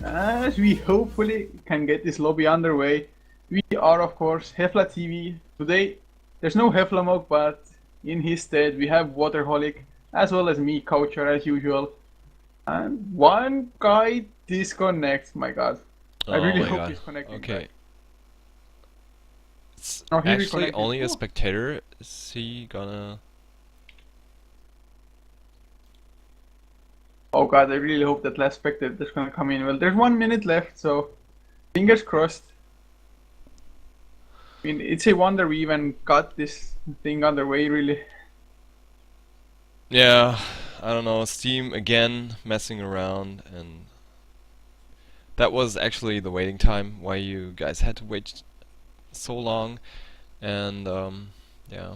as we hopefully can get this lobby underway. We are, of course, Hefla TV. Today, there's no Hefla Mog, but in his stead, we have Waterholic, as well as me, Coucher, as usual. And one guy disconnects, my god. I Oh really my hope god. he's connecting Okay. back. It's No, he actually reconnected. only a Oh. spectator. Is he gonna... Oh god, I really hope that last spectator is gonna come in. Well, there's 1 minute left, so fingers crossed. I mean, it's a wonder we even got this thing underway, really. Yeah, I don't know. Steam again messing around, and that was actually the waiting time why you guys had to wait so long. And yeah,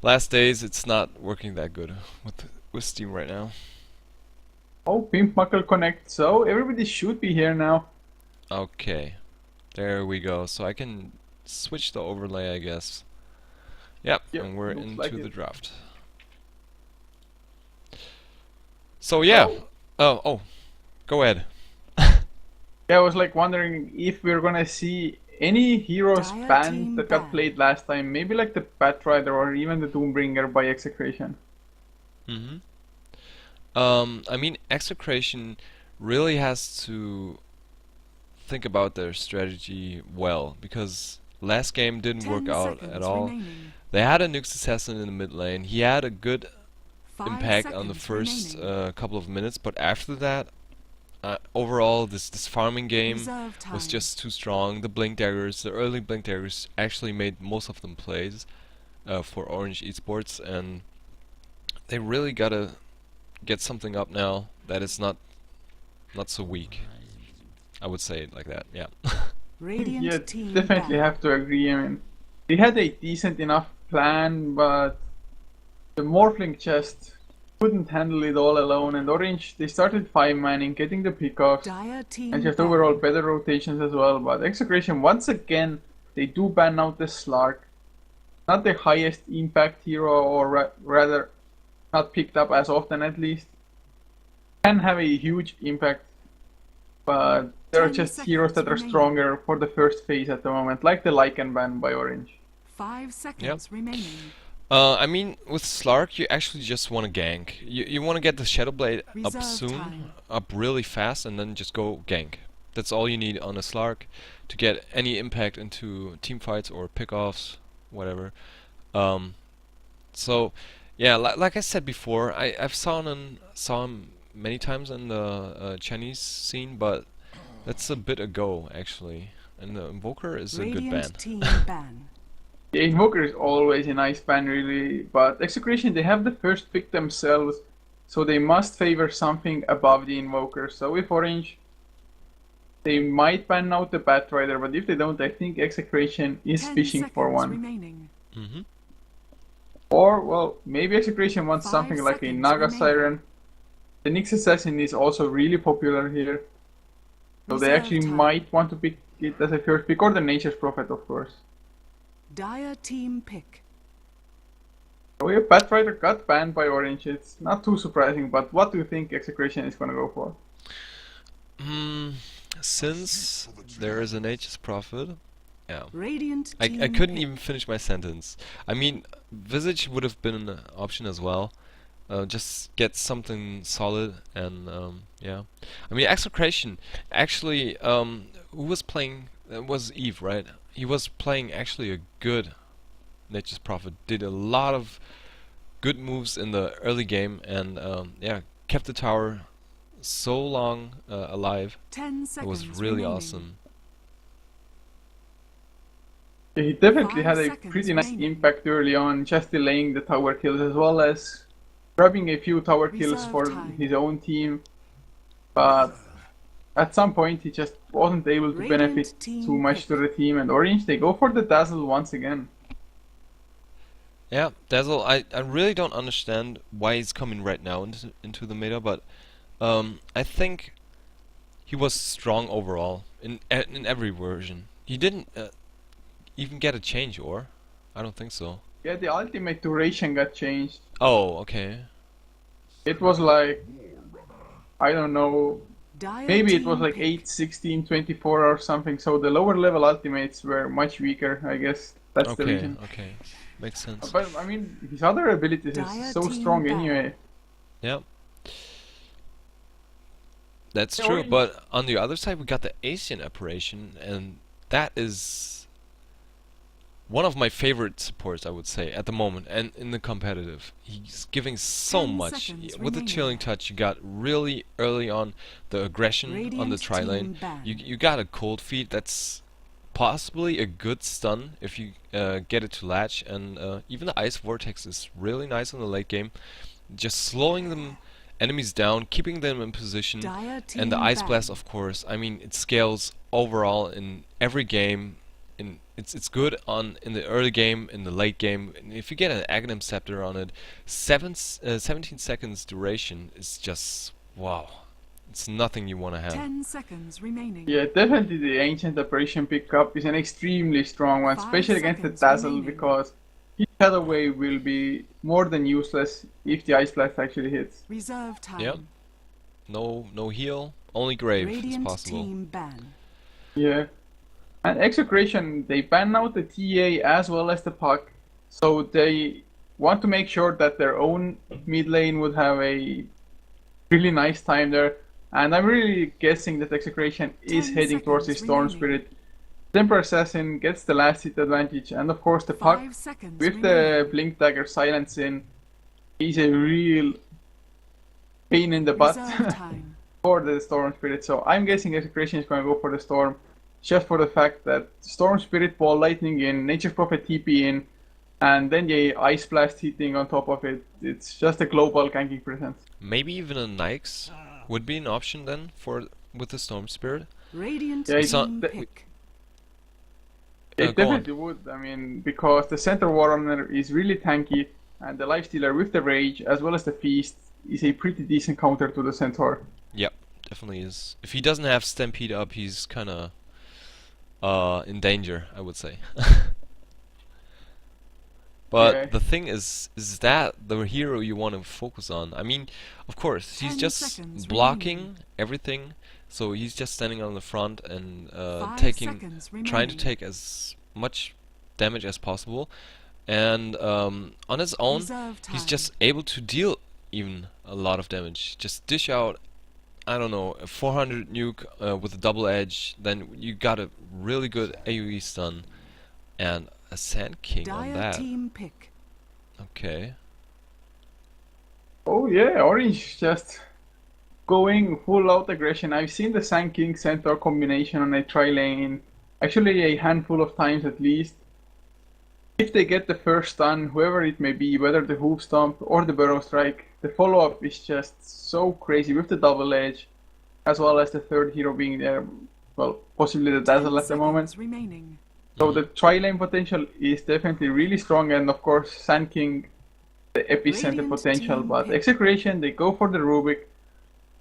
last days it's not working that good with Steam right now. Oh, Pimp Muckle Connect. So everybody should be here now. Okay, there we go. So I can switch the overlay, I guess. Yep, Yep, and we're looks into like the it. draft. So yeah. Oh, go ahead. Yeah, I was like wondering if we're gonna see any heroes Dire banned team that got banned. played last time. Maybe like the Batrider or even the Doombringer by Execration. Mm-hmm. I mean, Execration really has to think about their strategy well, because last game didn't 10 work out seconds at all. remaining. They had a Nyx Assassin in the mid lane. He had a good 5 impact on the seconds first remaining. couple of minutes, but after that, overall, this farming game Reserve time. was just too strong. The Blink Daggers, the early Blink Daggers, actually made most of them plays for Orange Esports, and they really gotta get something up now that is not so weak. I would say it like that. Yeah. Radiant Yeah, team definitely banned. have to agree. I mean, they had a decent enough plan, but the Morphling chest couldn't handle it all alone. And Orange, they started 5-manning, getting the pickoffs, Dire team and just banned. overall better rotations as well. But Execration, once again, they do ban out the Slark. Not the highest impact hero, or rather, not picked up as often at least. Can have a huge impact, but there are 10 just heroes that are seconds stronger for the first phase at the moment, like the Lycan ban by Orange. 5 seconds remaining. I mean, with Slark, you actually just want to gank. You want to get the Shadow Blade up Reserve soon, time. up really fast, and then just go gank. That's all you need on a Slark to get any impact into team fights or pickoffs, whatever. So, yeah, like I said before, I've saw him many times in the Chinese scene, but that's a bit ago actually. And the Invoker is a good ban. Radiant team ban. The Invoker is always a nice ban, really, but Execration, they have the first pick themselves, so they must favor something above the Invoker. So with Orange, they might ban out the Batrider, but if they don't, I think Execration is 10 fishing for seconds one. remaining. Mm-hmm. Or, well, maybe Execration wants 5 something like a seconds Naga remaining. Siren. The Nyx Assassin is also really popular here, so they Reserve actually time. might want to pick it as a first pick, or the Nature's Prophet, of course. Dire team pick. So yeah, Batrider got banned by Orange. It's not too surprising, but what do you think Execration is gonna go for? Since there is a Nature's Prophet, yeah. Radiant I team couldn't pick. even finish my sentence. I mean, Visage would have been an option as well. Just get something solid, and yeah. I mean, Execration actually, who was playing? It was Eve, right? He was playing actually a good Nature's Prophet. Did a lot of good moves in the early game, and yeah, kept the tower so long alive. 10 It seconds was really remaining. awesome. Yeah, he definitely 5 had a seconds pretty nice remaining. impact early on, just delaying the tower kills as well as grabbing a few tower kills Reserve for time. his own team. But at some point, he just wasn't able to Radiant benefit team too much pick. to the team. And Orange, they go for the Dazzle once again. Yeah, Dazzle, I really don't understand why he's coming right now into the meta, but I think he was strong overall in every version. He didn't even get a change, or? I don't think so. Yeah, the ultimate duration got changed. Oh, okay. It was like, I don't know, Dire maybe it was team like pick. 8, 16, 24 or something. So the lower level ultimates were much weaker, I guess. That's the Okay, reason. okay. Makes sense. But I mean, his other abilities is Dire so team strong ban. anyway. Yeah. That's Yeah, true, Orange. but on the other side we got the Asian operation, and that is one of my favorite supports, I would say, at the moment, and in the competitive. He's giving so 10 much. seconds With the remaining. chilling touch, you got really early on the aggression on the Radiant tri-lane. team ban. You got a cold feet that's possibly a good stun if you get it to latch, and even the Ice Vortex is really nice in the late game. Just slowing them enemies down, keeping them in position, Dire team and the Ice ban. Blast, of course. I mean, it scales overall in every game. It's good in the early game, in the late game. And if you get an Aghanim Scepter on it, 17 seconds duration is just wow. It's nothing you want to have. 10 seconds remaining. Yeah, definitely the Ancient Operation pickup is an extremely strong one, 5 especially against the seconds Dazzle, remaining. because his Shadow Wave will be more than useless if the Ice Blast actually hits. Reserve time. Yep. No heal, only grave is Radiant possible. team ban. Yeah. And Execration, they ban out the TA as well as the puck, so they want to make sure that their own mid lane would have a really nice time there. And I'm really guessing that Execration is 10 heading towards his seconds Storm remaining. Spirit. Temper Assassin gets the last hit advantage, and of course the puck 5 seconds with the remaining. Blink Dagger silencing is a real pain in the butt Reserve time. for the Storm Spirit. So I'm guessing Execration is going to go for the Storm, just for the fact that Storm Spirit, Ball Lightning in, Nature's Prophet TP in, and then the Ice Blast hitting on top of it. It's just a global ganking presence. Maybe even a Nyx would be an option then with the Storm Spirit. Radiant Yeah, it's not- team that- pick. It go on. definitely would. I mean, because the Center Warrunner is really tanky, and the Lifestealer with the Rage as well as the Feast is a pretty decent counter to the Centaur. Yep, definitely is. If he doesn't have Stampede up, he's kind of in danger, I would say. But Yeah. the thing is that the hero you want to focus on? I mean, of course, he's 10 just seconds blocking remaining. everything, so he's just standing on the front and 5 taking, seconds trying to remaining. take as much damage as possible, and on his own, Reserve he's time. just able to deal even a lot of damage. Just dish out, I don't know, a 400 nuke with a double edge, then you got a really good AoE stun, and a Sand King on Dire that. team pick. Okay. Oh yeah, Orange just going full out aggression. I've seen the Sand King Centaur combination on a tri-lane actually a handful of times at least. If they get the first stun, whoever it may be, whether the Hoof Stomp or the Burrow Strike, the follow-up is just so crazy with the double edge, as well as the third hero being there. Well, possibly the 10 Dazzle at the moment. seconds remaining. So the tri-lane potential is definitely really strong, and of course Sand King, the epicenter Radiant potential. team But pick. Execration, they go for the Rubik,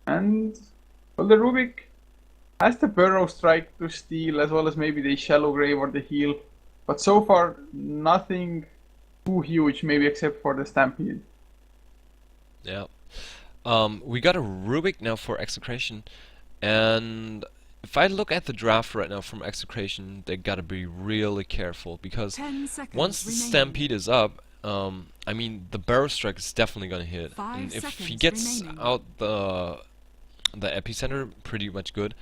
and well, the Rubik has the Burrow Strike to steal, as well as maybe the Shallow Grave or the heal. But so far, nothing too huge, maybe except for the Stampede. Yeah. We got a Rubik now for Execration, and if I look at the draft right now from Execration, they gotta be really careful, because 10 seconds once the remaining. Stampede is up, I mean, the Barrow Strike is definitely gonna hit. 5 And if he seconds gets remaining. out the epicenter pretty much good,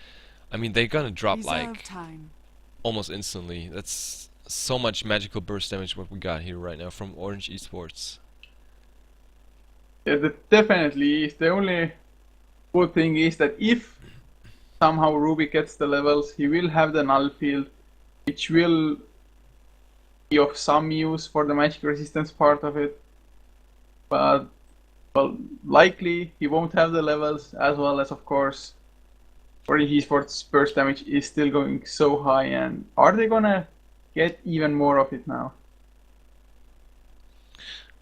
I mean, they're gonna drop Reserve like time. almost instantly. That's so much magical burst damage what we got here right now from Orange Esports. Yeah, that definitely is. The only good thing is that if somehow Rubik gets the levels, he will have the null field, which will be of some use for the magic resistance part of it. But well, likely he won't have the levels, as well as of course Orange Esports burst damage is still going so high, and are they gonna get even more of it now?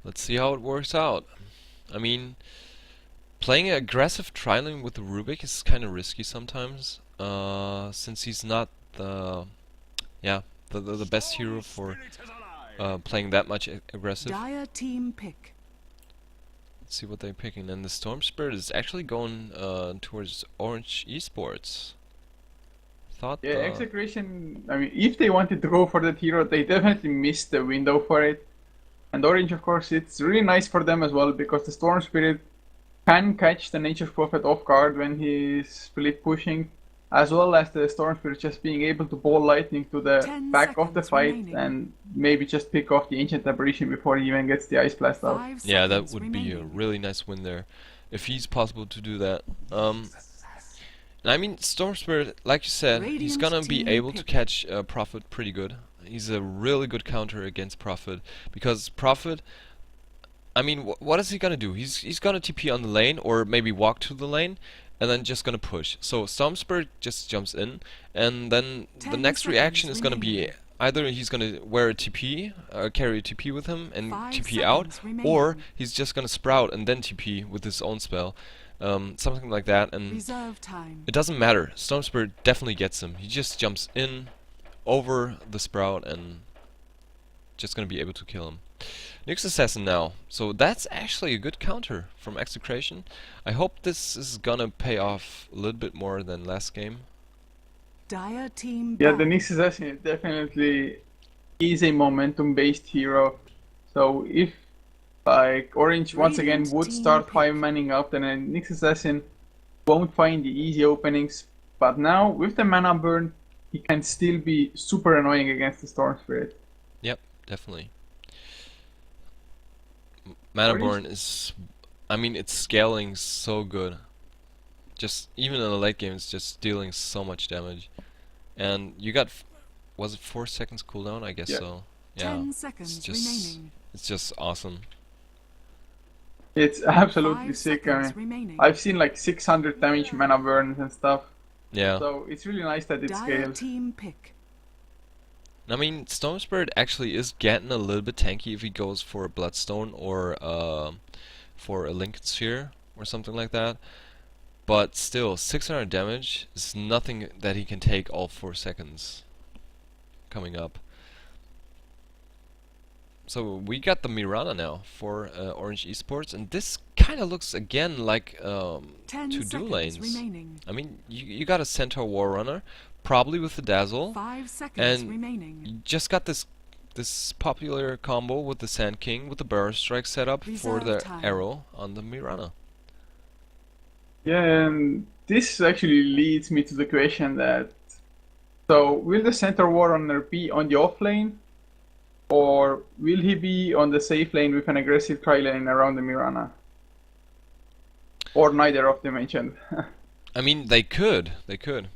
Let's see how it works out. I mean, playing an aggressive tri-lane with the Rubik is kind of risky sometimes, since he's not the best hero for playing that much aggressive. Dire team pick. Let's see what they're picking. And the Storm Spirit is actually going towards Orange Esports. Thought Yeah, Execration, I mean, if they wanted to go for that hero, they definitely missed the window for it. And Orange, of course, it's really nice for them as well, because the Storm Spirit can catch the Nature's Prophet off guard when he's split pushing, as well as the Storm Spirit just being able to ball lightning to the 10 back of the seconds fight remaining. and maybe just pick off the Ancient Apparition before he even gets the Ice Blast out. 5 yeah, that seconds would be a remaining. really nice win there, if he's possible to do that. And I mean, Storm Spirit, like you said, he's Radiant gonna be team able to pick. catch Prophet pretty good. He's a really good counter against Prophet, because Prophet, I mean, what is he gonna do? He's gonna TP on the lane, or maybe walk to the lane, and then just gonna push. So Storm Spirit just jumps in, and then the 10 next reaction seconds is gonna be remaining. either he's gonna wear a TP, carry a TP with him, and 5 TP out, seconds or remaining. he's just gonna sprout and then TP with his own spell, something like that. And Reserve time. it doesn't matter. Storm Spirit definitely gets him. He just jumps in over the sprout and just gonna be able to kill him. Nyx Assassin now. So that's actually a good counter from Xctn. I hope this is gonna pay off a little bit more than last game. Dire team Yeah, back. the Nyx Assassin definitely is a momentum-based hero. So if like Orange once again Radiant would team start pick. 5-manning up, then a Nyx Assassin won't find the easy openings. But now with the mana burn, he can still be super annoying against the Storm Spirit. Yep, definitely. Mana Orange- Burn is, I mean, it's scaling so good. Just even in the late game, it's just dealing so much damage. And you got, was it 4 seconds cooldown? I guess Yeah. so. Yeah, 10 it's seconds just, remaining. it's just awesome. It's absolutely 5 sick. I seconds mean, remaining. I've seen like 600 damage mana burns and stuff. Yeah. So it's really nice that it Dire scales. team pick. I mean, Storm Spirit actually is getting a little bit tanky if he goes for a Bloodstone or for a Lincoln Sphere or something like that. But still, 600 damage is nothing that he can take all 4 seconds coming up. So we got the Mirana now for Orange Esports, and this kind of looks again like 10 two seconds dual lanes. remaining. I mean, you got a Centaur Warrunner, probably with the Dazzle. 5 seconds And remaining. You just got this popular combo with the Sand King with the Burrow Strike setup for Reserve the time. arrow on the Mirana. Yeah, and this actually leads me to the question that, so will the Centaur Warrunner be on the off lane, or will he be on the safe lane with an aggressive tri lane around the Mirana? Or neither of them mentioned. I mean, they could,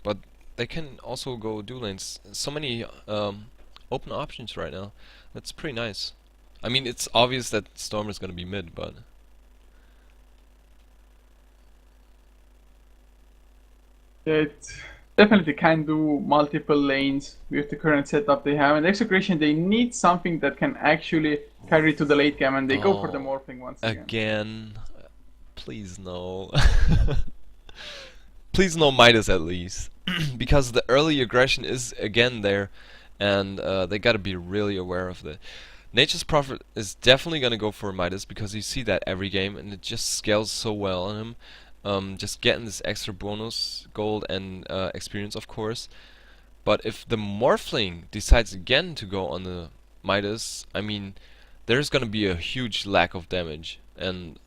but they can also go dual lanes. So many open options right now. That's pretty nice. I mean, it's obvious that Storm is gonna be mid, but It definitely can do multiple lanes with the current setup they have. And Execration, they need something that can actually carry to the late game, and they go for the Oh, morphing once again. again, please no. Please no Midas at least, because the early aggression is again there, and they gotta be really aware of that. Nature's Prophet is definitely gonna go for Midas because you see that every game, and it just scales so well on him. Just getting this extra bonus gold and experience, of course. But if the Morphling decides again to go on the Midas, I mean, there's gonna be a huge lack of damage, and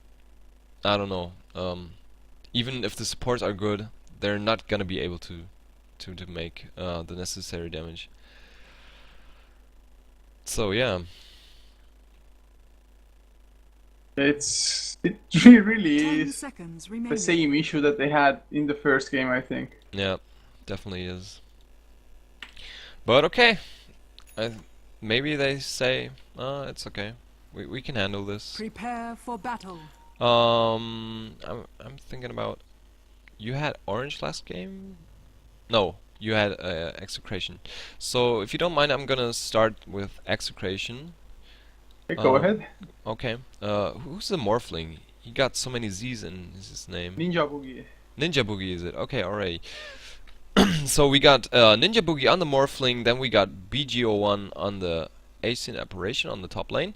I don't know. Even if the supports are good, they're not gonna be able to make the necessary damage. So yeah, It really 10 is seconds the remaining. same issue that they had in the first game, I think. yeah, definitely is. But okay, maybe they say, it's okay. We can handle this. Prepare for battle. I'm thinking about. You had Orange last game? No, you had Execration. So if you don't mind, I'm gonna start with Execration. Okay, go Uh, ahead. Okay. Who's the Morphling? He got so many Z's in his name. Ninja Boogie. Ninja Boogie is it? Okay, alright. So we got Ninja Boogie on the Morphling, then we got BG01 on the Xctn Apparition on the top lane.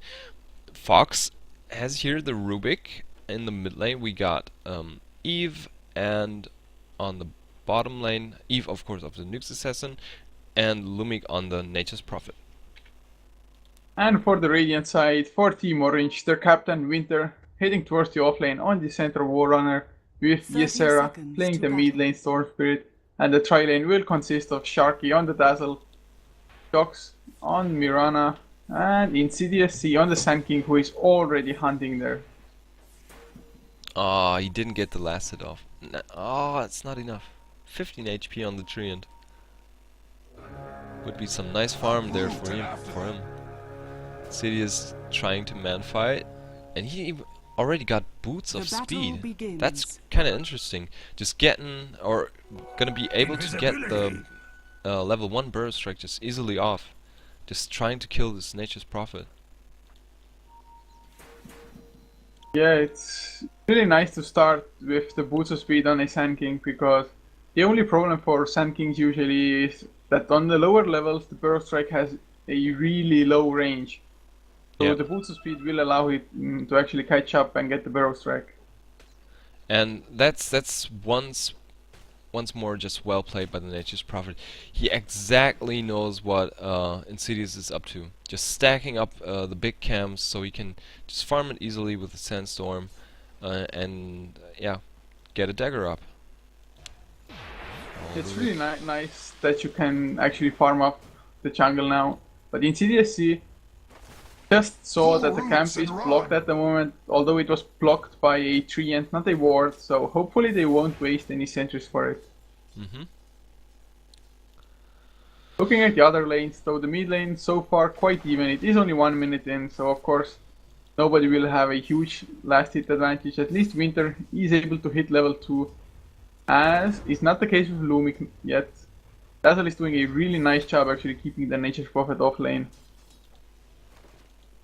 Fox has here the Rubik, in the mid lane we got Eve, and on the bottom lane, Eve of course of the Nyx Assassin, and Lumik on the Nature's Prophet. And for the Radiant side, for Team Orange, their captain Winter heading towards the offlane on the center Warrunner with 30 Ysera seconds playing to the mid battle. lane Storm Spirit, and the tri lane will consist of Sharky on the Dazzle, Jox on Mirana, and Insidious C on the Sand King, who is already hunting there. Ah, he didn't get the last hit off. Oh, it's not enough. 15 HP on the Treant. Would be some nice farm there for him. Sidious trying to man fight, and he already got boots of The battle speed. begins. That's kind of interesting. Just getting, or gonna be able to get the level 1 burst strike just easily off. Just trying to kill this Nature's Prophet. Yeah, it's really nice to start with the boots of speed on a Sand King, because the only problem for Sand Kings usually is that on the lower levels the burst strike has a really low range. So Yeah. the boots of speed will allow it to actually catch up and get the barrel strike. And that's once more just well played by the Nature's Prophet. He exactly knows what Insidious is up to. Just stacking up the big camps so he can just farm it easily with the Sandstorm, and yeah, get a dagger up. It's really nice that you can actually farm up the jungle now. But Insidious C just saw that the camp is blocked at the moment, although it was blocked by a tree and not a ward, so hopefully they won't waste any sentries for it. Mm-hmm. Looking at the other lanes, though, the mid lane so far quite even. It is only 1 minute in, so of course nobody will have a huge last hit advantage. At least Winter is able to hit level 2, as is not the case with Lumik yet. Dazzle is doing a really nice job actually keeping the Nature's Prophet off lane.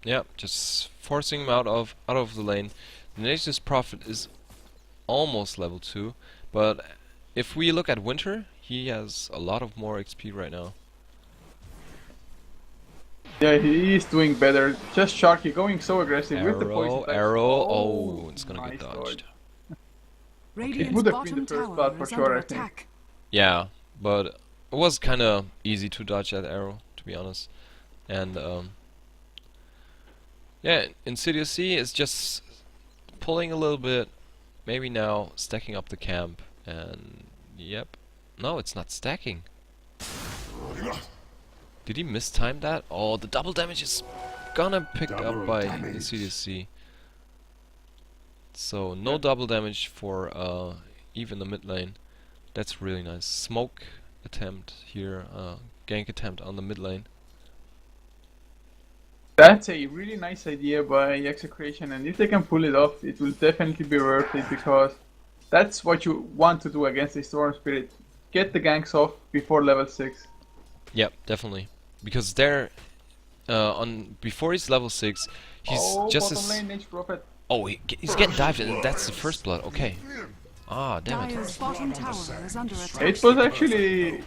Yeah, just forcing him out of the lane. The Nature's Prophet is almost level 2, but if we look at Winter, he has a lot of more XP right now. Yeah, he is doing better. Just Sharky going so aggressive with the poison attacks. Arrow, oh, it's gonna nice get dodged. Radiant's would have been bottom the first tower blood for is sure, under I think. attack. Yeah, but it was kinda easy to dodge that arrow, to be honest. And yeah, Insidious C is just pulling a little bit, maybe now stacking up the camp, and yep. No, it's not stacking. Did he mistime that? Oh, the double damage is gonna pick up by Insidious C. So no double damage for even the mid lane. That's really nice. Smoke attempt here, gank attempt on the mid lane. That's a really nice idea by Xctn, and if they can pull it off, it will definitely be worth it, because that's what you want to do against a Storm Spirit. Get the ganks off before level 6. Yep, definitely. Because they're on before he's level 6, he's just bottom as lane, Nature's Prophet. oh, he's getting dived, and that's the first blood. Okay. Ah, damn it. Dire's bottom tower is under attack. It was actually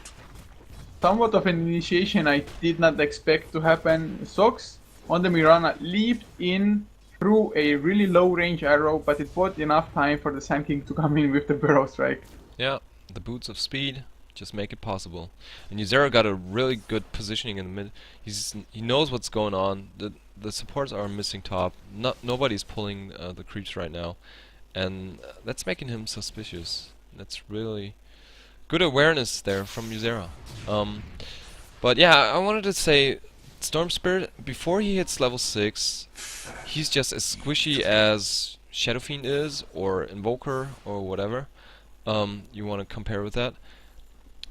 somewhat of an initiation I did not expect to happen. Sox on the Mirana leaped in through a really low range arrow, but it bought enough time for the Sand King to come in with the Burrow Strike. Yeah, the boots of speed just make it possible. And Ysera got a really good positioning in the mid. He knows what's going on. The supports are missing top. Nobody's pulling the creeps right now, and that's making him suspicious. That's really good awareness there from Ysera. But yeah, I wanted to say, Storm Spirit, before he hits level 6, he's just as squishy as Shadow Fiend is, or Invoker, or whatever you want to compare with that.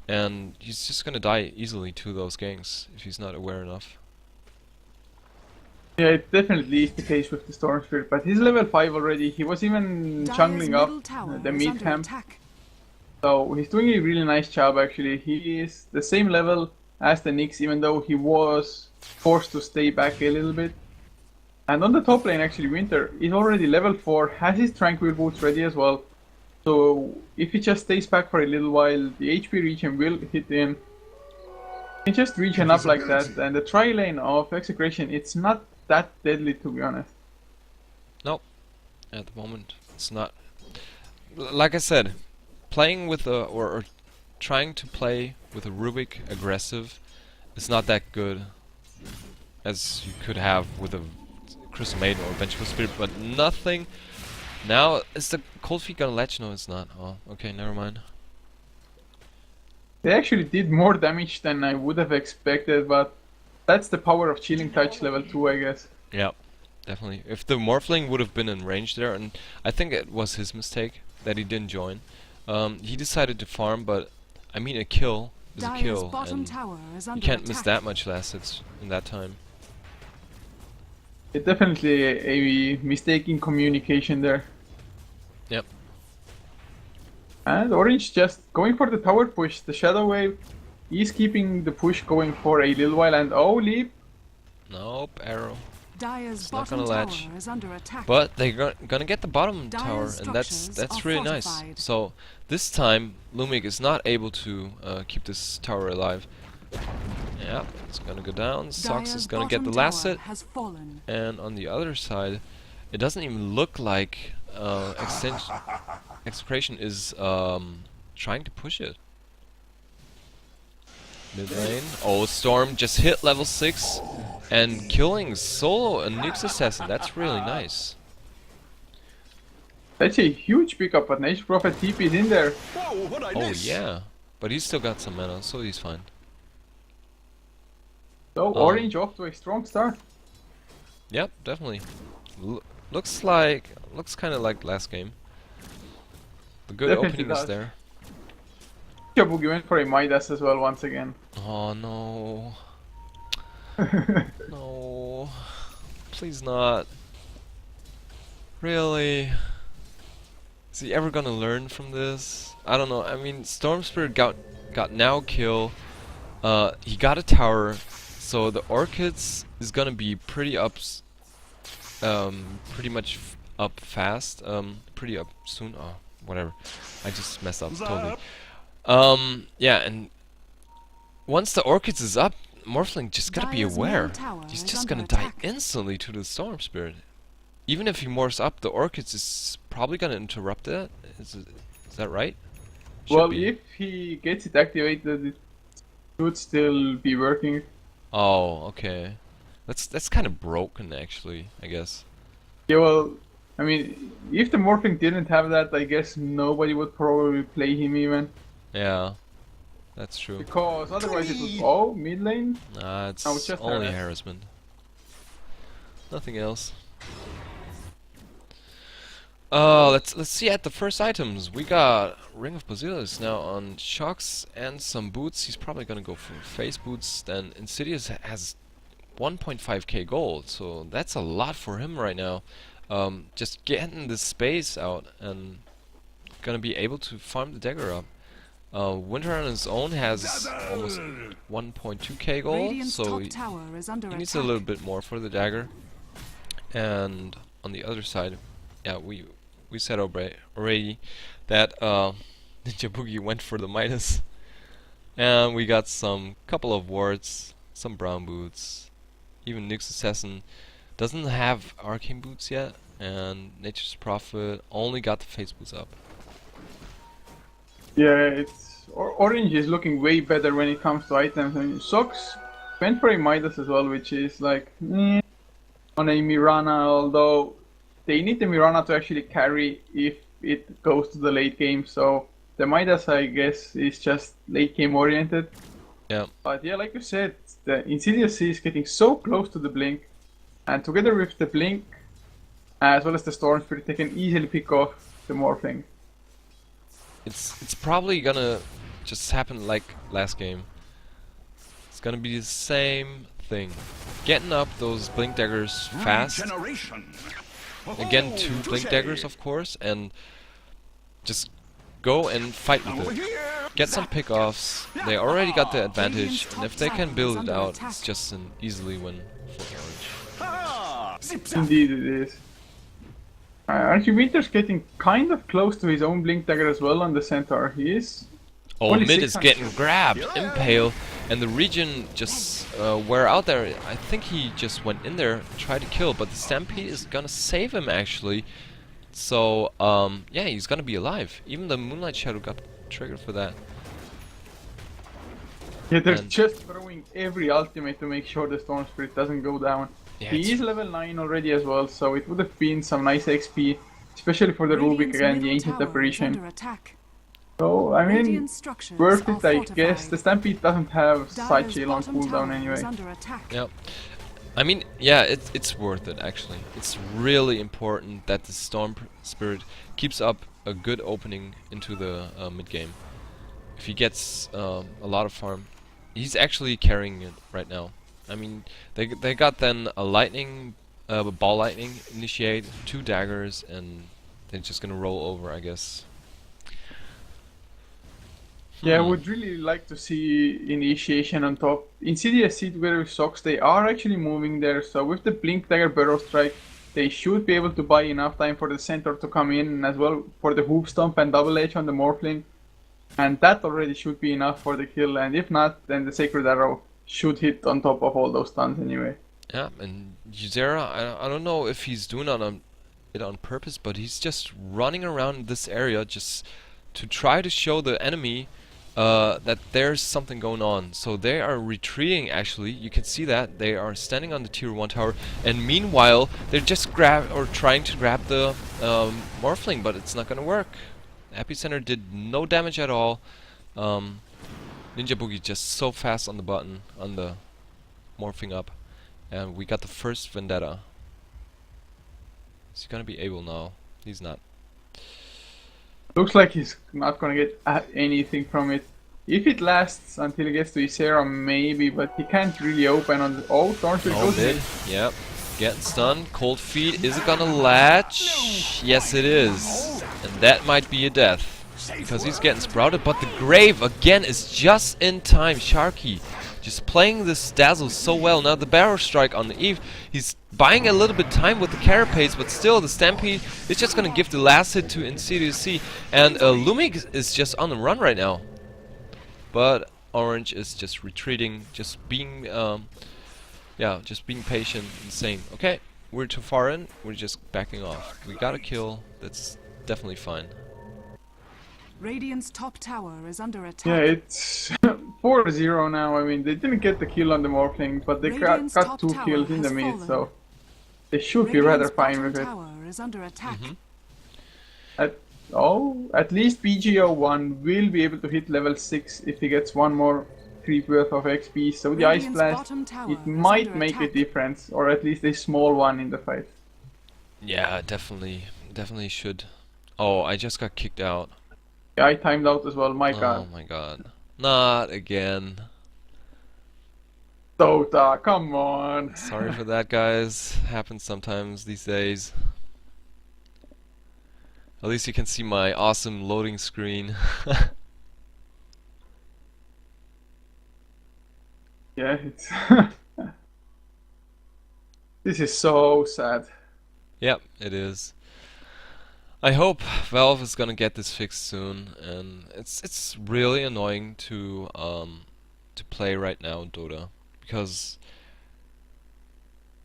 And he's just gonna die easily to those ganks if he's not aware enough. Yeah, it definitely is the case with the Storm Spirit, but he's level 5 already. He was even Dire's jungling middle up tower the is mid under camp. attack. So he's doing a really nice job actually. He is the same level as the Nyx, even though he was forced to stay back a little bit. And on the top lane actually, Winter is already level 4, has his Tranquil Boots ready as well. So if he just stays back for a little while, the HP regen will hit him. He just regen up like that, and the tri lane of Execration, it's not that deadly to be honest. Nope. at the moment. It's not... Like I said, playing with a... or trying to play with a Rubik aggressive is not that good as you could have with a Crystal Maiden or Vengeful Spirit, but nothing... Now, is the Cold Feet gonna latch? No, it's not. Oh, okay, never mind. They actually did more damage than I would have expected, but that's the power of Chilling Touch level 2, I guess. Yeah, definitely. If the Morphling would have been in range there, and I think it was his mistake that he didn't join. He decided to farm, but I mean a kill is a Dire's kill, bottom and tower is you under can't miss attack. that much last hits in that time. It's definitely a mistake in communication there. Yep. And Orange just going for the tower push. The Shadow Wave is keeping the push going for a little while, and oh, leap. Nope, arrow. Dire's It's not bottom gonna tower latch. is under attack. But they're gonna get the bottom Dire's tower, and that's structures are really nice. fortified. So this time Lumik is not able to keep this tower alive. Yeah, it's gonna go down. Sox Dire's is gonna get the bottom last tower hit, has fallen. and on the other side, it doesn't even look like Xctn is trying to push it. Mid lane. Oh, Storm just hit level 6 and killing solo a Nyx Assassin. That's really nice. That's a huge pickup, but Nature Prophet TP is in there. Whoa, what I Oh miss? yeah, but he's still got some mana, so he's fine. So Orange off to a strong start. Yep, definitely. Looks kind of like last game. The good Definitely opening is does. there. Boogie went for a Midas as well once again. Oh no. No. Please not. Really? Is he ever gonna learn from this? I don't know. I mean, Storm Spirit got now kill. He got a tower, so the Orchids is gonna be pretty pretty much up fast. Pretty up soon. Oh, whatever. I just messed up totally. Yeah, and once the Orchids is up, Morphling just gotta be Dire's aware. main tower He's is just under gonna die attack. instantly to the Storm Spirit. Even if he morphs up, the Orchids is probably gonna interrupt that. Is that right? Should Well, be. if he gets it activated, it should still be working. Oh, okay. That's kind of broken, actually, I guess. Yeah, well, I mean, if the Morphling didn't have that, I guess nobody would probably play him even. Yeah, that's true. Because otherwise it would... Oh, mid lane? Nah, it's No, it's just only harass. harassment. Nothing else. Let's see at the first items. We got Ring of Basilius now on shocks and some boots. He's probably gonna go for face boots. Then Insidious has 1.5k gold, so that's a lot for him right now. Just getting the space out and gonna be able to farm the dagger up. Winter on his own has almost 1.2k gold, Radiant's so top he tower is under needs attack. a little bit more for the dagger. And on the other side, yeah, we said already that Ninja Boogie went for the Midas, and we got some couple of wards, some brown boots. Even Nyx Assassin doesn't have arcane boots yet, and Nature's Prophet only got the face boots up. Yeah, it's... Orange is looking way better when it comes to items. I mean, Sox went for a Midas as well, which is like... on a Mirana, although they need the Mirana to actually carry if it goes to the late game, so the Midas, I guess, is just late game oriented. Yeah. But yeah, like you said, the Insidious is getting so close to the Blink, and together with the Blink, as well as the Storm Spirit, they can easily pick off the Morphling. It's probably gonna just happen like last game. It's gonna be the same thing. Getting up those blink daggers fast. Generation. Again, Oh, 2 blink touche. daggers, of course, and just go and fight Over with it. here. Get some pickoffs. They already got the advantage, and if they can build it out, it's just an easily win for Orange. Ah, zip, zap. Indeed it is. Archwinter's getting kind of close to his own Blink Dagger as well on the Centaur. He is... Oh, Only mid is 600. getting grabbed, impale, and the region just wear out there. I think he just went in there, tried to kill, but the Stampede is gonna save him actually. So yeah, he's gonna be alive. Even the Moonlight Shadow got triggered for that. Yeah, they're And just throwing every ultimate to make sure the Storm Spirit doesn't go down. yeah, He is level 9 already as well, so it would have been some nice XP, especially for the Rubik Radiant's and the middle Ancient tower is Apparition. under attack. So, I mean, Radiant structures worth are it, I fortified. guess. The Stampede doesn't have Dire's such a long bottom cooldown tower anyway. is under attack. yep. I mean, yeah, it's worth it actually. It's really important that the Spirit keeps up a good opening into the mid game. If he gets a lot of farm, he's actually carrying it right now. I mean, they got then a lightning, ball lightning initiate, 2 daggers, and they're just gonna roll over, I guess. Yeah, I would really like to see initiation on top. Insidious Seed together with Sox, they are actually moving there, so with the Blink Dagger Burrow Strike, they should be able to buy enough time for the center to come in, and as well for the Hoof Stomp and Double Edge on the Morphling. And that already should be enough for the kill, and if not, then the Sacred Arrow should hit on top of all those stuns anyway. Yeah, and Yuzera, I don't know if he's doing it on purpose, but he's just running around this area just to try to show the enemy that there's something going on. So they are retreating actually, you can see that. They are standing on the tier 1 tower, and meanwhile they're just trying to grab the Morphling, but it's not gonna work. Epicenter did no damage at all. Ninja Boogie just so fast on the button, on the morphing up. And we got the first Vendetta. Is he gonna be able now? He's not. Looks like he's not gonna get anything from it. If it lasts until he gets to Isera, maybe, but he can't really open on the... Oh, Thornfield Oh, goes mid. in. Yep. Getting stunned. Cold feet. Is it gonna latch? Yes, it is. And that might be a death. Because he's getting sprouted. But the Grave, again, is just in time. Sharky just playing this Dazzle so well. Now the Barrow Strike on the Eve. He's buying a little bit time with the Carapace, but still the Stampede is just gonna give the last hit to Insidious Sea. And Lumik is just on the run right now. But Orange is just retreating, just being yeah, just being patient and saying, okay, we're too far in, we're just backing off. We got a kill, that's definitely fine. Radiant's top tower is under attack. Yeah, it's 4-0 now. I mean, they didn't get the kill on the Morphling, but they Radiant's got top 2 tower kills in the has mid, fallen. so they should be rather Radiant's fine bottom with it. tower is under attack. At least BGO1 will be able to hit level 6 if he gets one more creep worth of XP, so the Ice Radiant's Blast, bottom tower it is might under make a attack. difference, or at least a small one in the fight. Yeah, definitely should. Oh, I just got kicked out. Yeah, I timed out as well, my Oh god. my god. Not again. Dota, come on! Sorry for that, guys. Happens sometimes these days. At least you can see my awesome loading screen. Yeah, it's... This is so sad. Yep, it is. I hope Valve is gonna get this fixed soon, and it's really annoying to play right now Dota, because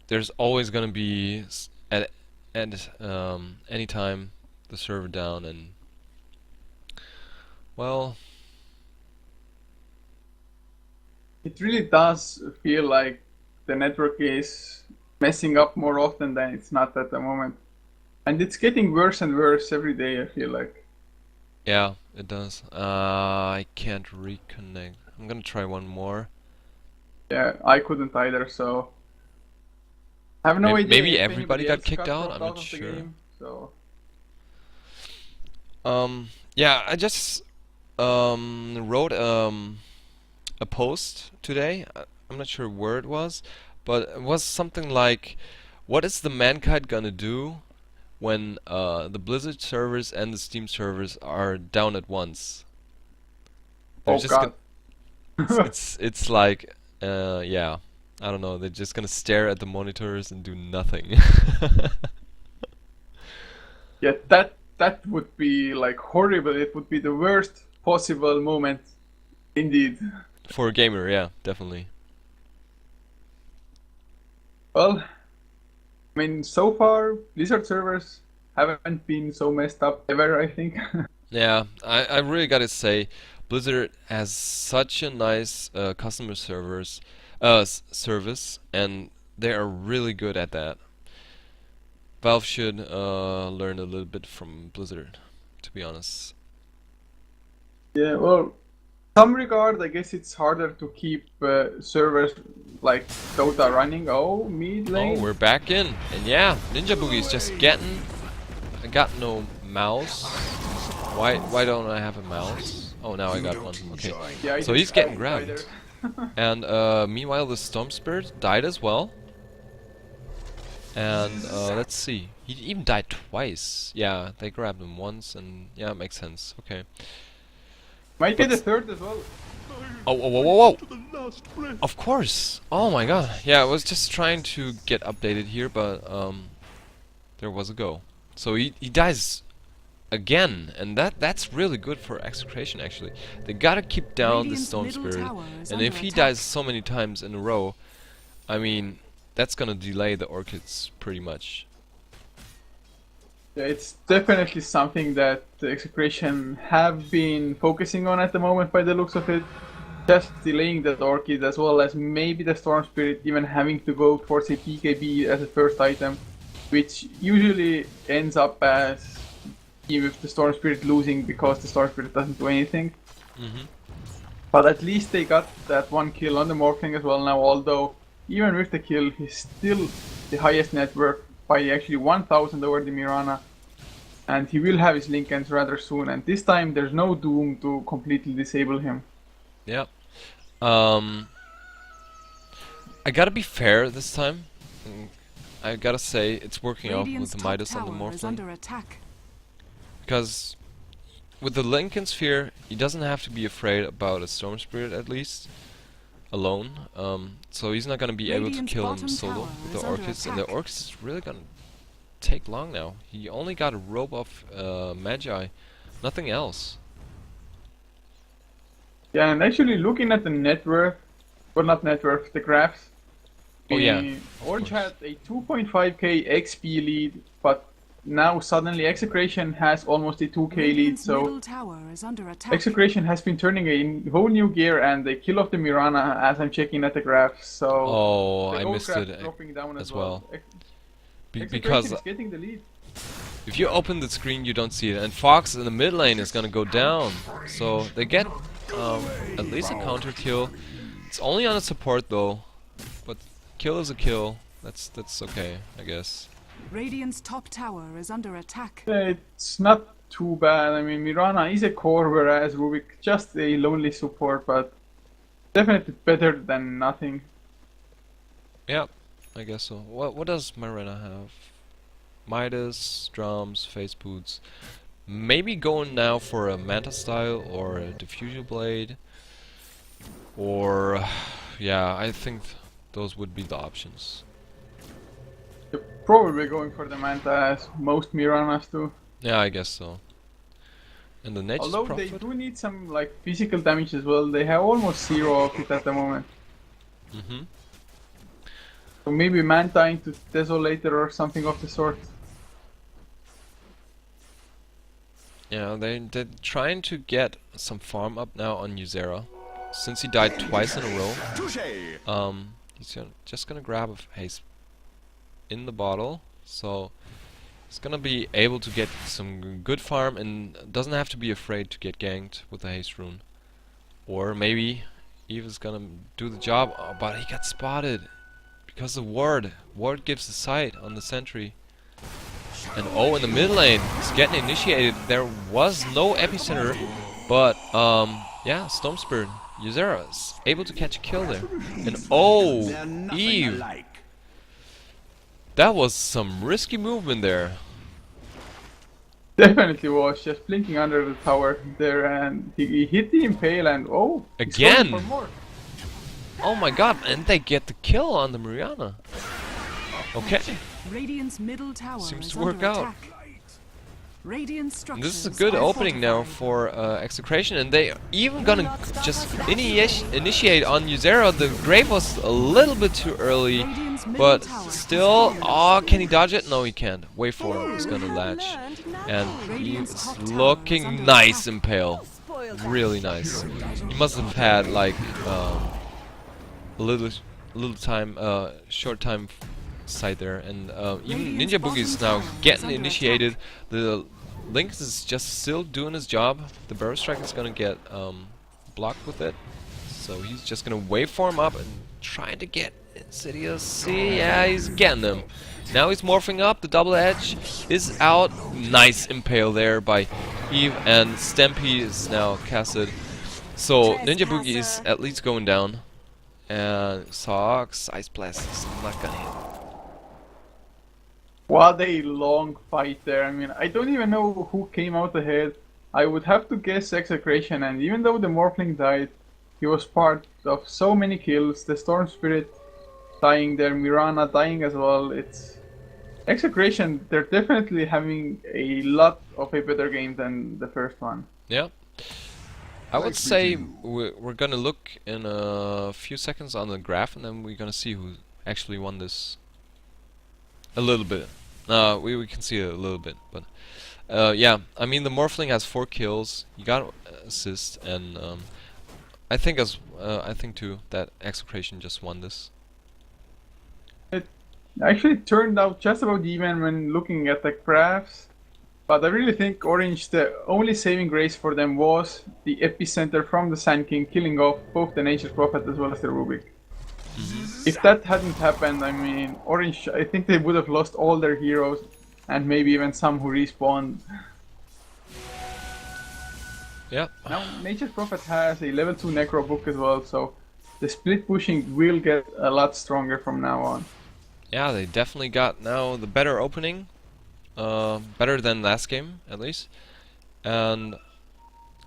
there's always gonna be at any time the server down, and well, It really does feel like the network is messing up more often than it's not at the moment. And it's getting worse and worse every day, I feel like. yeah, it does. I can't reconnect. I'm gonna try one more. Yeah, I couldn't either, so... I have no Maybe- idea maybe if everybody anybody got else kicked out, dropped I'm not of the sure. game, so... Yeah, I just wrote a post today. I'm not sure where it was, but it was something like, "What is the mankind gonna do when the Blizzard servers and the Steam servers are down at once?" They're Oh just god. it's like yeah, I don't know. They're just gonna stare at the monitors and do nothing. Yeah, that would be like horrible. It would be the worst possible moment, indeed. For a gamer, yeah, definitely. Well, I mean, so far Blizzard servers haven't been so messed up ever, I think. Yeah, I really gotta say, Blizzard has such a nice customer service, and they are really good at that. Valve should learn a little bit from Blizzard, to be honest. Yeah, well, some regard, I guess it's harder to keep servers like Dota running. Oh, mid Oh, lane. we're back in, and yeah, Ninja Boogie's just getting. I got no mouse. Why don't I have a mouse? Oh, now I got one. Okay, Yeah, so he's getting grabbed. And meanwhile, the Storm Spirit died as well. And let's see, he even died twice. Yeah, they grabbed him once, and yeah, it makes sense. Okay. Might get a third as well. Oh, whoa, whoa, whoa, whoa! Of course. Oh my god. Yeah, I was just trying to get updated here, but there was a go. So he dies again, and that's really good for Xctn actually. They gotta keep down the Radiant's Storm middle Spirit, tower is and under if he attack. dies so many times in a row, I mean, that's gonna delay the Orchids pretty much. Yeah, it's definitely something that the Xctn have been focusing on at the moment by the looks of it. Just delaying the Orchid as well as maybe the Storm Spirit even having to go towards a PKB as a first item, which usually ends up as with the Storm Spirit losing because the Storm Spirit doesn't do anything. Mm-hmm. But at least they got that one kill on the Morphling as well now, although even with the kill, he's still the highest net worth by actually 1000 over the Mirana. And he will have his Linkens rather soon, and this time there's no Doom to completely disable him. Yeah. I gotta be fair this time. I gotta say it's working out with Radiant's the top Midas on the tower is Morphling. under attack. Because with the Lincoln Sphere, he doesn't have to be afraid about a Storm Spirit at least alone. So he's not gonna be able to Radiant's kill him bottom solo tower with the is under Orchids, and the attack. Orchids is really gonna take long now. He only got a robe of Magi, nothing else. Yeah, and actually looking at the net worth, well not net worth, the graphs. Oh, yeah, Orange course. had a 2.5k XP lead, but now suddenly Execration has almost a 2k lead, Radiant's so middle tower is under attack. Execration has been turning a whole new gear and they kill off the Mirana as I'm checking at the graphs, so Oh, the I gold missed graph it dropping down as well. Execration Because is getting the lead. if you open the screen, you don't see it, and Fox in the mid lane is gonna go down. So they get at least a counter kill. It's only on a support though, but kill is a kill. That's okay, I guess. Radiant's top tower is under attack. It's not too bad. I mean, Mirana is a core, whereas Rubik just a lonely support, but definitely better than nothing. Yeah, I guess so. What does Marina have? Midas, drums, face boots. Maybe going now for a Manta style or a diffusion blade. Or yeah, I think those would be the options. You're probably going for the Manta as most Miranas do. Yeah, I guess so. And the Nature's Although Prophet? they do need some like physical damage as well. They have almost zero of it at the moment. Mm-hmm. So maybe Manta into Desolator or something of the sort. Yeah, they're trying to get some farm up now on Ysera. Since he died twice in a row, Touché. he's just gonna grab a haste in the bottle, so he's gonna be able to get some good farm and doesn't have to be afraid to get ganked with the haste rune. Or maybe Eva's gonna do the job, but he got spotted because the ward gives the sight on the sentry. And oh, in the mid lane, he's getting initiated. There was no epicenter, but yeah, Storm Spirit, Ysera is able to catch a kill there. And oh, They're nothing Eve, alike. that was some risky movement there. Definitely was just blinking under the tower there, and he hit the impale, and oh, he's going Again? for more. Oh my god, and they get the kill on the Mariana. Okay, Radiant's middle tower Seems is to under work out. attack. Radiant And structures this is a good are opening now fortified. for Xctn, and they even gonna just initiate on Uzera. The Grave was a little bit too early, Radiant's middle but tower has still, fallen. oh, can he dodge it? No, he can't. Waveform is gonna latch, and he Radiant's is top tower is looking under nice, attack. Impale. Really nice. He must have had like a little time, short time sight there, and even Radiant's Ninja Boogie is bottom now tower is getting under initiated. The Lynx is just still doing his job. The Barrow Strike is gonna get blocked with it, so he's just gonna waveform up and trying to get Insidious. See, yeah, he's getting him. Now he's morphing up. The double edge is out. Nice impale there by Eve, and Stampede is now casted. So Ninja Boogie is at least going down, and Sox Ice Blast is not gonna hit. What a long fight there. I mean, I don't even know who came out ahead. I would have to guess Execration, and even though the Morphling died, he was part of so many kills. The Storm Spirit dying there, Mirana dying as well. It's Execration, they're definitely having a lot of a better game than the first one. Yeah. I would say we're gonna look in a few seconds on the graph, and then we're gonna see who actually won this. A little bit. We can see it a little bit, but yeah. I mean, the Morphling has 4 kills. You got assist, and I think too that Execration just won this. It actually turned out just about even when looking at the graphs. But I really think Orange, the only saving grace for them was the epicenter from the Sand King killing off both the Nature's Prophet as well as the Rubik. If that hadn't happened, I mean, Orange, I think they would have lost all their heroes and maybe even some who respawned. Yeah. Now, Nature's Prophet has a level 2 Necro book as well, so the split pushing will get a lot stronger from now on. Yeah, they definitely got now the better opening. Better than last game, at least. And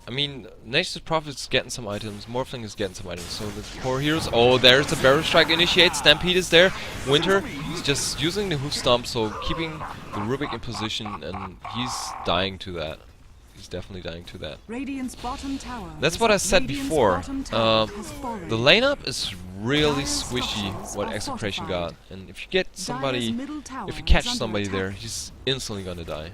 I mean, Nature's Prophet's getting some items, Morphling is getting some items, so the core heroes. Oh, there's the Barrow Strike initiate, Stampede is there. Winter is just using the Hoof Stomp, so keeping the Rubik in position, and he's dying to that. He's definitely dying to that. Radiant's bottom tower That's is what I up. said Radiant's before. bottom tower has fallen. The lineup is really Dire's squishy, structures what are Execration fortified. got, and if you get somebody, Dire's middle tower if you is catch under somebody there, attack. he's instantly gonna die.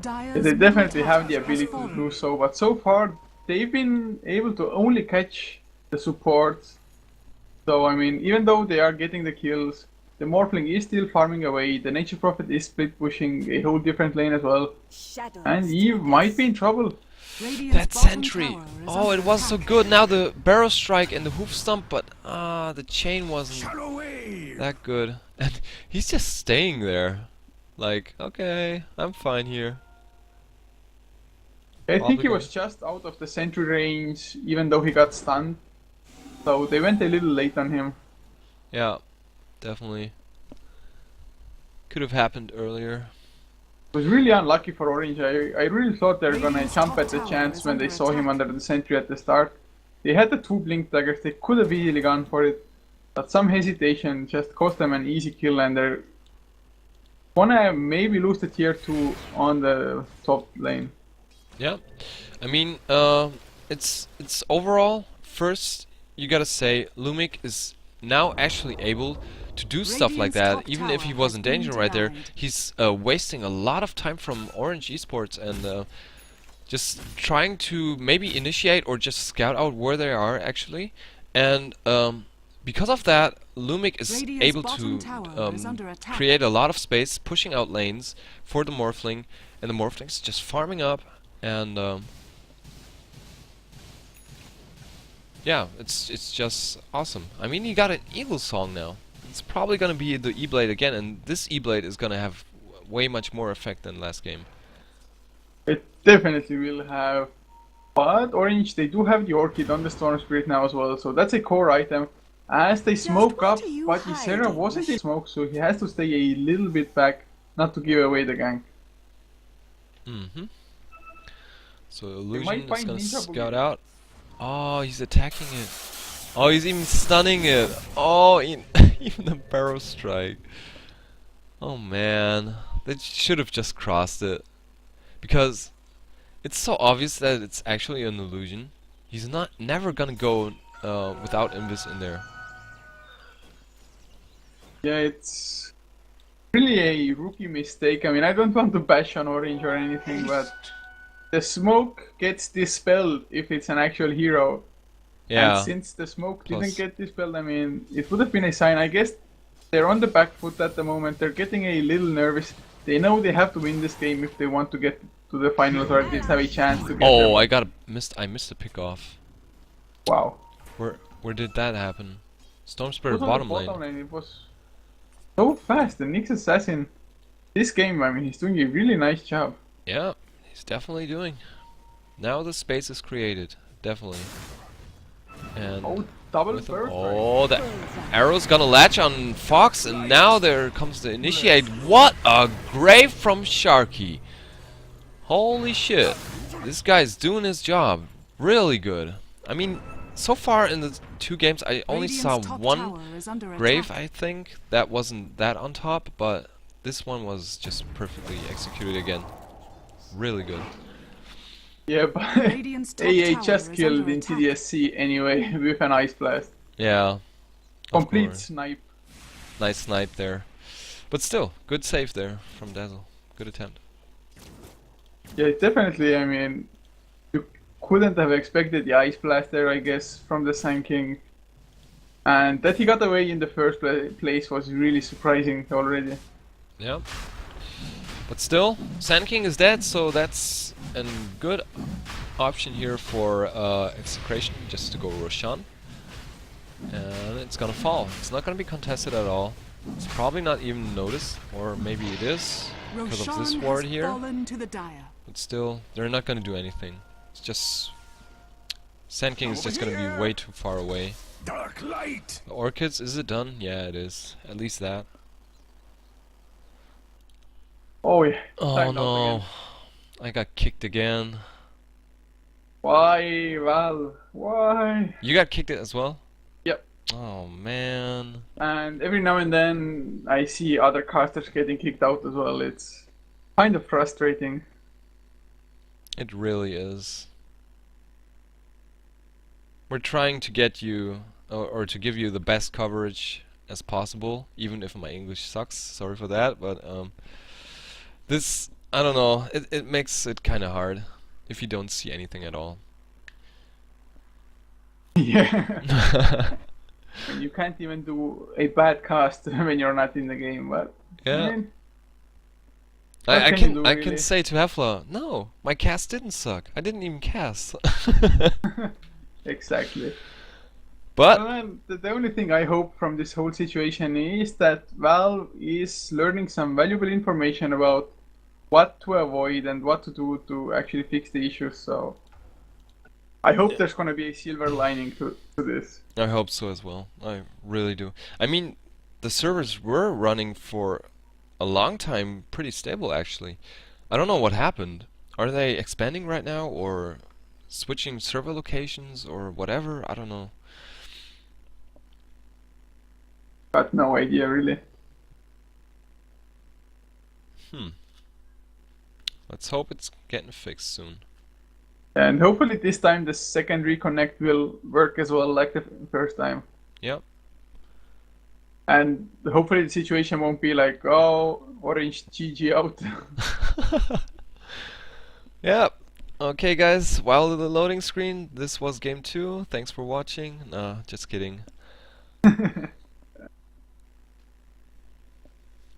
Dire's They middle definitely tower have the has ability to fallen. do so, but so far they've been able to only catch the supports. So I mean, even though they are getting the kills, the Morphling is still farming away, the Nature Prophet is split pushing a whole different lane as well, and Eve might be in trouble. Radiant's That bottom sentry! tower is Oh, under it was so attack. good. Now the Barrow Strike and the Hoof Stomp, but the chain wasn't that good. And he's just staying there. Like, okay, I'm fine here. I think he Probably was just out of the sentry range, even though he got stunned. So they went a little late on him. Yeah, definitely. Could have happened earlier. It was really unlucky for Orange. I really thought they were gonna Radiant's jump top at the tower chance is when they under saw him attack. under the sentry at the start. They had the 2 blink daggers, they could have easily gone for it, but some hesitation just cost them an easy kill, and they're gonna maybe lose the tier 2 on the top lane. Yeah, I mean, it's overall. First, you gotta say, Lumik is now actually able to do stuff like Radiant's that. top Even if he tower was has in been danger right there, denied. he's wasting a lot of time from Orange Esports and just trying to maybe initiate or just scout out where they are actually. And because of that, Lumik is Radiant's able bottom to tower is under attack. create a lot of space, pushing out lanes for the Morphling, and the Morphling's just farming up. And yeah, it's just awesome. I mean, you got an Eagle Song now. It's probably gonna be the E-Blade again, and this E-Blade is gonna have way much more effect than last game. It definitely will have. But Orange, they do have the Orchid on the Storm Spirit now as well, so that's a core item. As they smoke what up, are you but Ysera hiding? wasn't in smoke, so he has to stay a little bit back, not to give away the gank. Mm-hmm. So might Illusion is find gonna Ninja scout Boogie. out. Oh, he's attacking it. Oh, he's even stunning it. Oh, even the Barrow Strike. Oh man, They should have just crossed it. Because it's so obvious that it's actually an illusion. He's never gonna go without Invis in there. Yeah, it's really a rookie mistake. I mean, I don't want to bash on Orange or anything, but the smoke gets dispelled if it's an actual hero. Yeah. And since the smoke Plus- didn't get dispelled, I mean, it would have been a sign. I guess they're on the back foot at the moment. They're getting a little nervous. They know they have to win this game if they want to get to the finals or at least have a chance to get Oh, there. I missed the pick off. Wow. Where did that happen? Storm Spirit It was on the bottom lane. It was so fast. The Nyx Assassin, this game, I mean, he's doing a really nice job. Yeah, he's definitely doing. Now the space is created, definitely. And Oh, double with bird. oh, the arrow's gonna latch on Fox, and now there comes the initiate. What a grave from Sharky! Holy shit, this guy's doing his job really good. I mean, so far in the 2 games, I only saw Radiant's top one tower is under grave, attack. I think, that wasn't that on top, but this one was just perfectly executed again. Really good. Yeah, but Radiant's top AA tower just is killed under in attack. TDSC anyway with an ice blast. Yeah. of Complete course. snipe. Nice snipe there. But still, good save there from Dazzle. Good attempt. Yeah, definitely. I mean, you couldn't have expected the ice blast there, I guess, from the Sun King. And that he got away in the first place was really surprising already. Yeah. But still, Sand King is dead, so that's a good option here for Xctn, just to go Roshan. And it's gonna fall. It's not gonna be contested at all. It's probably not even noticed, or maybe it is because of this Roshan ward has here. fallen to the Dire. But still, they're not gonna do anything. It's just Sand King is just gonna be way too far away. Dark light. The Orchids, is it done? Yeah, it is. At least that. Oh yeah. Oh timed out no, again. I got kicked again. Why, Val? Why? You got kicked as well? Yep. Oh man. And every now and then I see other casters getting kicked out as well. It's kind of frustrating. It really is. We're trying to get you, or to give you the best coverage as possible, even if my English sucks. Sorry for that, but this, I don't know, it makes it kind of hard if you don't see anything at all. Yeah. And you can't even do a bad cast when you're not in the game, but Yeah. I mean, I what can can you do, I really? can say to Hefla, no, my cast didn't suck. I didn't even cast. exactly. But Well, the only thing I hope from this whole situation is that Valve is learning some valuable information about what to avoid and what to do to actually fix the issues. So I hope there's gonna be a silver lining to this. I hope so as well. I really do. I mean, the servers were running for a long time pretty stable actually. I don't know what happened. Are they expanding right now or switching server locations or whatever? I don't know. Got no idea really. Let's hope it's getting fixed soon. And hopefully this time the second reconnect will work as well like the first time. Yep. And hopefully the situation won't be like, oh, Orange GG out. Yep. Okay guys, while the loading screen, this was game 2. Thanks for watching. No, just kidding.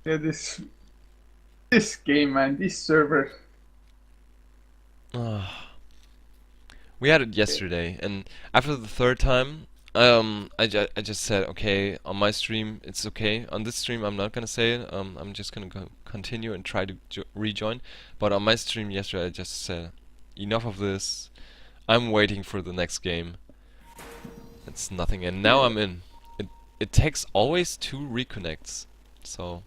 Yeah, this game, man, this server. We had it yesterday, and after the third time, I just said, okay, on my stream it's okay. On this stream I'm not gonna say it. I'm just gonna continue and try to rejoin. But on my stream yesterday I just said, enough of this. I'm waiting for the next game. It's nothing, and now I'm in. It takes always 2 reconnects, so.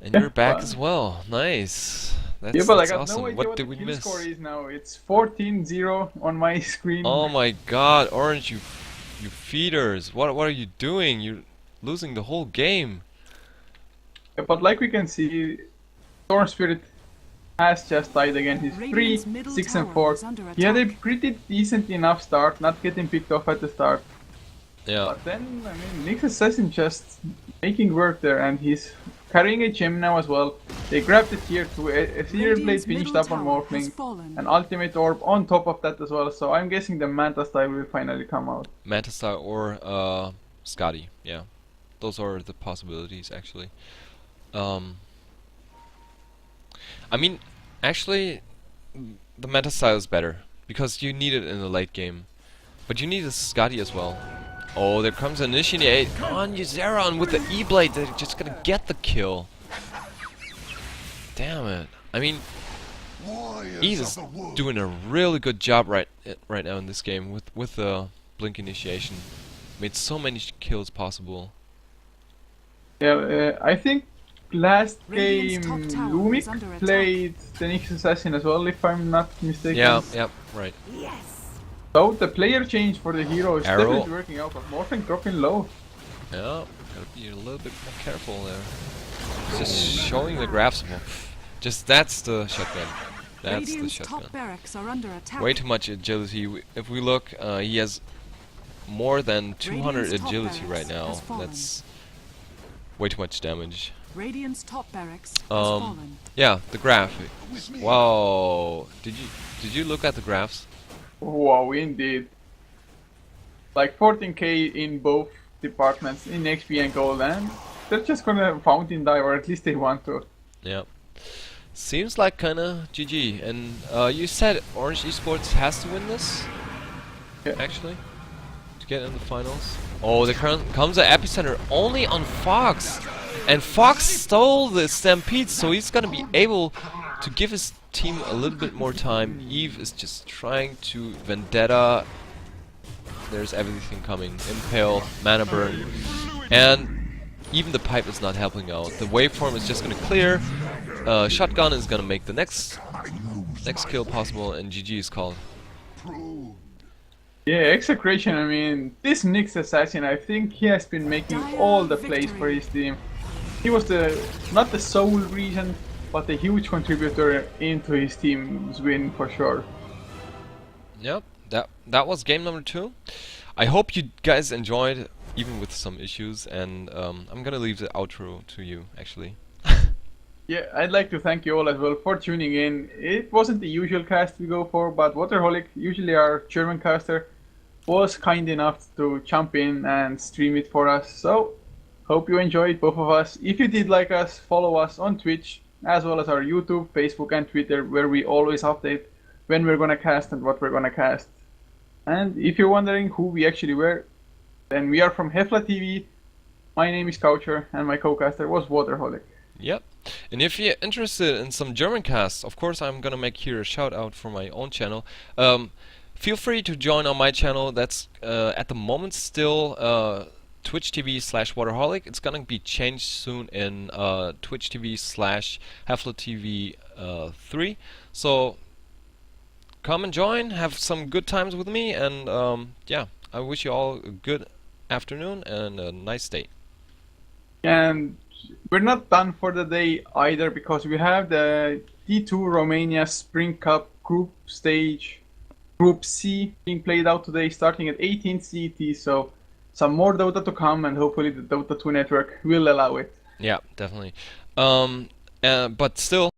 And Yeah, you're back well. as well. Nice. That's, Yeah, but I that's got awesome. no idea What what did the we kill miss? score is now. It's 14-0 on my screen. Oh my god, Orange, you feeders. What are you doing? You're losing the whole game. But like we can see, Storm Spirit has just died again. He's 3, Radiant's middle 6 and tower 4. is under He had a attack. pretty decent enough start, not getting picked off at the start. Yeah. But then, I mean, Nyx Assassin just making work there, and he's carrying a gem now as well. They grabbed the tier 2, Ethereal Blade Radiant's finished middle up on tower has Morphling, fallen. an Ultimate Orb on top of that as well, so I'm guessing the Manta style will finally come out. Manta Star or Scotty. Yeah. Those are the possibilities actually. I mean, actually, the Manta style is better because you need it in the late game, but you need a Scotty as well. Oh, there comes an Initiate on Yuzeron with the E-Blade. They're just gonna get the kill. Damn it! I mean, Eve is doing a really good job right now in this game with the Blink Initiation. Made so many kills possible. Yeah, I think last game Radiant's top tower is under Lumik attack. played the Nyx Assassin as well, if I'm not mistaken. Yeah, right. So the player change for the hero is Arrow. definitely working out, but Morphling dropping low. Yeah, gotta be a little bit more careful there. Just showing the graphs more. Just that's the shotgun. That's the Radiant's shotgun. top barracks are under attack. Way too much agility. If we look, he has more than 200 Radiant's top agility barracks right now. has fallen. That's way too much damage. Radiant's top barracks has Um, fallen. Yeah, the graph. Wow. Did you look at the graphs? Wow, indeed. Like 14k in both departments, in XP and gold, and they're just gonna fountain dive, or at least they want to. Yeah. Seems like kinda GG. And you said Orange Esports has to win this? Yeah. Actually? To get in the finals? Oh, there comes an Epicenter only on Fox! And Fox stole the Stampede, so he's gonna be able to give his team a little bit more time. Eve is just trying to Vendetta. There's everything coming. Impale, Mana Burn. And even the pipe is not helping out. The waveform is just gonna clear. Shotgun is gonna make the next kill possible, and GG is called. Yeah, Execration, I mean, this Nyx Assassin, I think he has been making all the plays for his team. He was not the sole reason, but a huge contributor into his team's win for sure. Yep, that was game number 2. I hope you guys enjoyed, even with some issues, and I'm gonna leave the outro to you, actually. Yeah, I'd like to thank you all as well for tuning in. It wasn't the usual cast we go for, but Waterholic, usually our German caster, was kind enough to jump in and stream it for us. So, hope you enjoyed, both of us. If you did like us, follow us on Twitch, as well as our YouTube, Facebook and Twitter, where we always update when we're gonna cast and what we're gonna cast. And if you're wondering who we actually were, then we are from Hefla TV. My name is Coucher, and my co-caster was Waterholic. Yep. And if you're interested in some German casts, of course I'm gonna make here a shout out for my own channel. Feel free to join on my channel. That's at the moment still Twitch TV/Waterholic. It's gonna be changed soon in Twitch TV/Hefla TV 3. So come and join, have some good times with me, and yeah, I wish you all a good afternoon and a nice day. And we're not done for the day either, because we have the D2 Romania Spring Cup group stage, Group C, being played out today starting at 18 CET, so some more Dota to come, and hopefully the Dota 2 network will allow it. Yeah, definitely. But still,